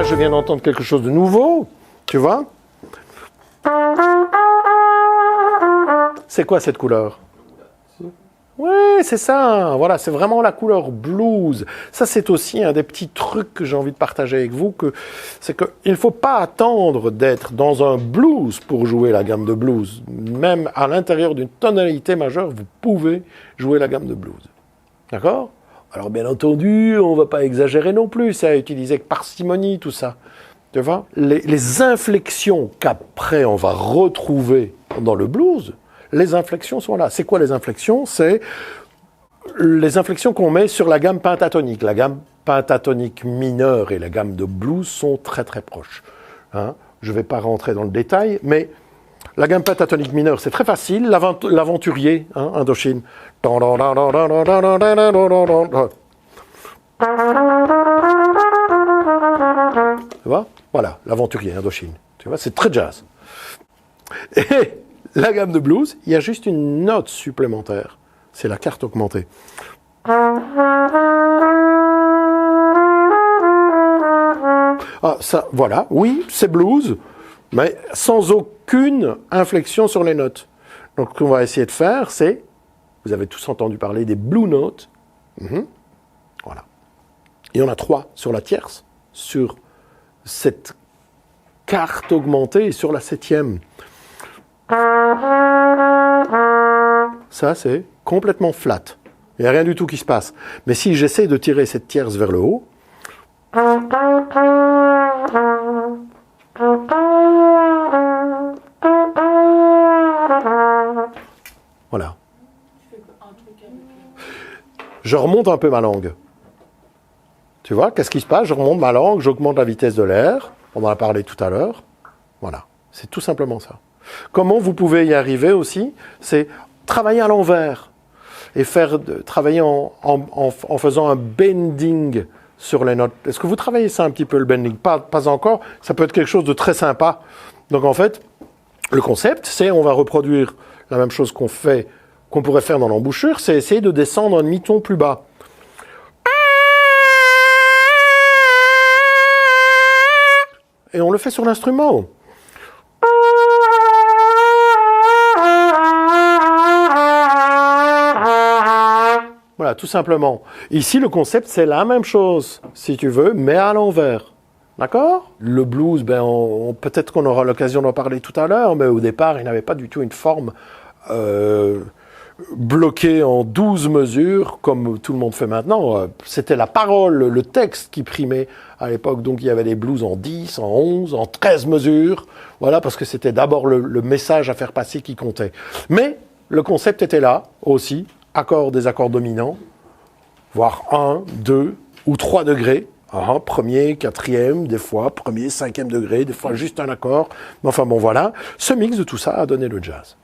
je viens d'entendre quelque chose de nouveau, tu vois? C'est quoi cette couleur? Oui, c'est ça, voilà, c'est vraiment la couleur blues. Ça, c'est aussi un des petits trucs que j'ai envie de partager avec vous, c'est qu'il ne faut pas attendre d'être dans un blues pour jouer la gamme de blues. Même à l'intérieur d'une tonalité majeure, vous pouvez jouer la gamme de blues. D'accord? Alors, bien entendu, on ne va pas exagérer non plus, c'est à utiliser avec parcimonie, tout ça. Tu vois? Les inflexions qu'après on va retrouver dans le blues, les inflexions sont là. C'est quoi les inflexions? C'est les inflexions qu'on met sur la gamme pentatonique. La gamme pentatonique mineure et la gamme de blues sont très très proches. Hein? Je ne vais pas rentrer dans le détail, mais la gamme pentatonique mineure, c'est très facile. L'aventurier, hein, Indochine. Tu vois? Voilà, l'aventurier, Indochine. Tu vois, c'est très jazz. Et la gamme de blues, il y a juste une note supplémentaire. C'est la carte augmentée. Ah, ça, voilà, oui, c'est blues, mais sans aucune inflexion sur les notes. Donc, ce qu'on va essayer de faire, c'est, vous avez tous entendu parler des blue notes. Voilà. Il y en a 3 sur la tierce, sur cette carte augmentée et sur la 7e. Ça, c'est complètement flat. Il n'y a rien du tout qui se passe. Mais si j'essaie de tirer cette tierce vers le haut, voilà. Je remonte un peu ma langue. Tu vois, qu'est-ce qui se passe? Je remonte ma langue, j'augmente la vitesse de l'air. On en a parlé tout à l'heure. Voilà. C'est tout simplement ça. Comment vous pouvez y arriver aussi? C'est travailler à l'envers et travailler en faisant un bending sur les notes. Est-ce que vous travaillez ça un petit peu, le bending? Pas encore. Ça peut être quelque chose de très sympa. Donc en fait, le concept, c'est on va reproduire la même chose qu'on pourrait faire dans l'embouchure, c'est essayer de descendre un demi-ton plus bas. Et on le fait sur l'instrument. Voilà, tout simplement. Ici, le concept, c'est la même chose, si tu veux, mais à l'envers. D'accord? Le blues, peut-être qu'on aura l'occasion d'en parler tout à l'heure, mais au départ, il n'avait pas du tout une forme bloquée en 12 mesures, comme tout le monde fait maintenant. C'était la parole, le texte qui primait à l'époque. Donc, il y avait des blues en 10, en 11, en 13 mesures. Voilà, parce que c'était d'abord le message à faire passer qui comptait. Mais le concept était là aussi. Des accords dominants, voire 1, 2 ou 3 degrés. Premier, quatrième, des fois, premier, cinquième degré, des fois juste un accord. Mais enfin bon, voilà. Ce mix de tout ça a donné le jazz.